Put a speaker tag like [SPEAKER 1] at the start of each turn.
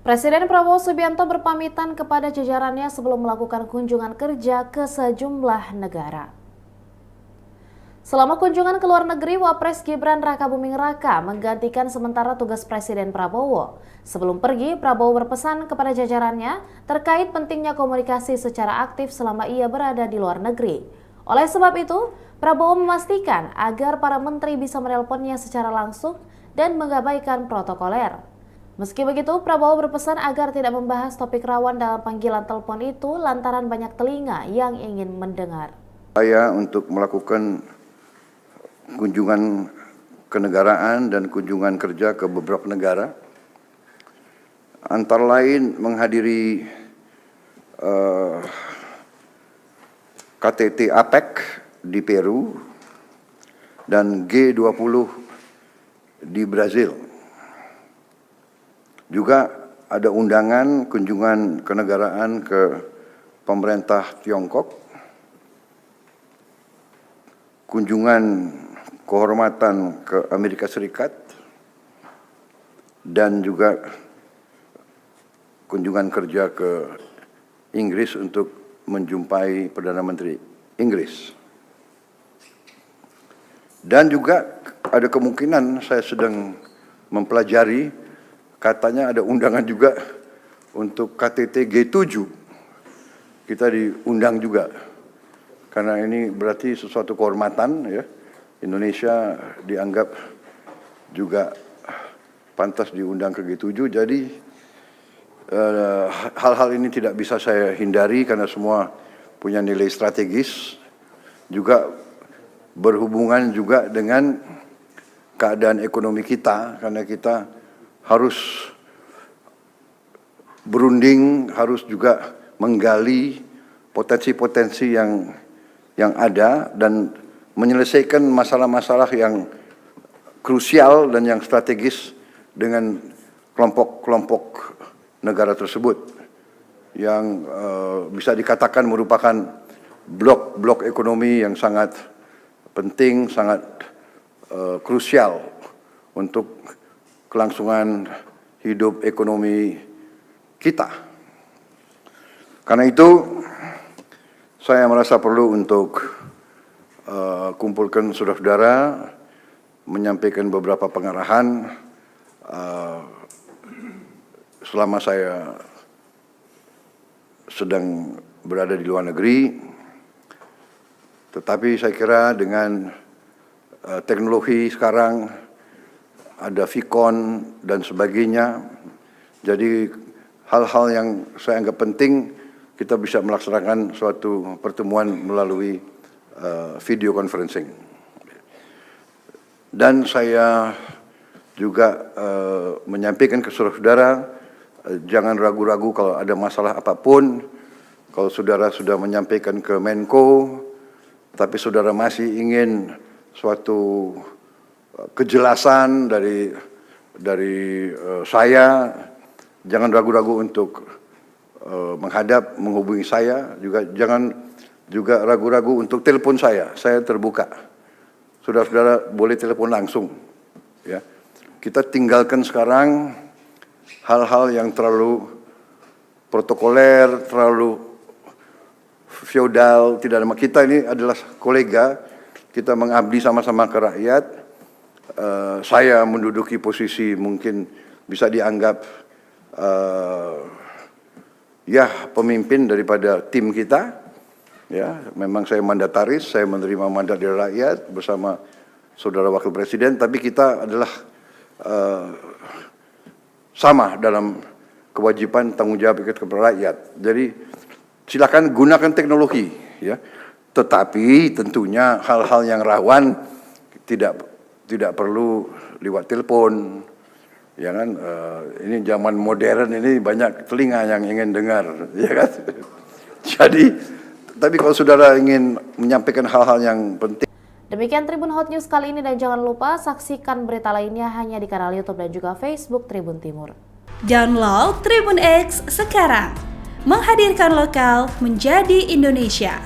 [SPEAKER 1] Presiden Prabowo Subianto berpamitan kepada jajarannya sebelum melakukan kunjungan kerja ke sejumlah negara. Selama kunjungan ke luar negeri, Wapres Gibran Rakabuming Raka menggantikan sementara tugas Presiden Prabowo. Sebelum pergi, Prabowo berpesan kepada jajarannya terkait pentingnya komunikasi secara aktif selama ia berada di luar negeri. Oleh sebab itu, Prabowo memastikan agar para menteri bisa menelponnya secara langsung dan mengabaikan protokoler. Meski begitu, Prabowo berpesan agar tidak membahas topik rawan dalam panggilan telepon itu lantaran banyak telinga yang ingin mendengar.
[SPEAKER 2] Saya untuk melakukan kunjungan kenegaraan dan kunjungan kerja ke beberapa negara, antara lain menghadiri KTT APEC di Peru dan G20 di Brazil. Juga ada undangan kunjungan kenegaraan ke pemerintah Tiongkok, kunjungan kehormatan ke Amerika Serikat, dan juga kunjungan kerja ke Inggris untuk menjumpai Perdana Menteri Inggris. Dan juga ada kemungkinan saya sedang mempelajari, katanya ada undangan juga untuk KTT G7. Kita diundang juga, karena ini berarti sesuatu kehormatan ya. Indonesia dianggap juga pantas diundang ke G7. Jadi hal-hal ini tidak bisa saya hindari karena semua punya nilai strategis, juga berhubungan juga dengan keadaan ekonomi kita, karena kita harus berunding, harus juga menggali potensi-potensi yang ada dan menyelesaikan masalah-masalah yang krusial dan yang strategis dengan kelompok-kelompok negara tersebut yang bisa dikatakan merupakan blok ekonomi yang sangat penting, sangat krusial untuk kelangsungan hidup ekonomi kita. Karena itu saya merasa perlu untuk kumpulkan saudara-saudara, menyampaikan beberapa pengarahan selama saya sedang berada di luar negeri. Tetapi saya kira dengan teknologi sekarang, ada Vicon dan sebagainya, jadi hal-hal yang saya anggap penting kita bisa melaksanakan suatu pertemuan melalui video conferencing. Dan saya juga menyampaikan ke saudara-saudara, jangan ragu-ragu kalau ada masalah apapun. Kalau saudara sudah menyampaikan ke Menko, tapi saudara masih ingin suatu kejelasan dari saya, jangan ragu-ragu untuk menghubungi saya. Juga jangan juga ragu-ragu untuk telepon saya terbuka. Saudara-saudara boleh telepon langsung. Ya, kita tinggalkan sekarang hal-hal yang terlalu protokoler, terlalu feodal. Tidak ada, kita ini adalah kolega, kita mengabdi sama-sama ke rakyat. Saya menduduki posisi mungkin bisa dianggap ya pemimpin daripada tim kita. Ya, memang saya mandataris, saya menerima mandat dari rakyat bersama saudara wakil presiden, tapi kita adalah sama dalam kewajiban tanggung jawab kepada rakyat. Jadi silakan gunakan teknologi, ya. Tetapi tentunya hal-hal yang rawan tidak perlu lewat telepon, ya kan? Ini zaman modern ini banyak telinga yang ingin dengar, ya kan? Jadi, tapi kalau saudara ingin menyampaikan hal-hal yang penting.
[SPEAKER 1] Demikian Tribun Hot News kali ini, dan jangan lupa saksikan berita lainnya hanya di kanal YouTube dan juga Facebook Tribun Timur.
[SPEAKER 3] Download Tribun X sekarang, menghadirkan lokal menjadi Indonesia.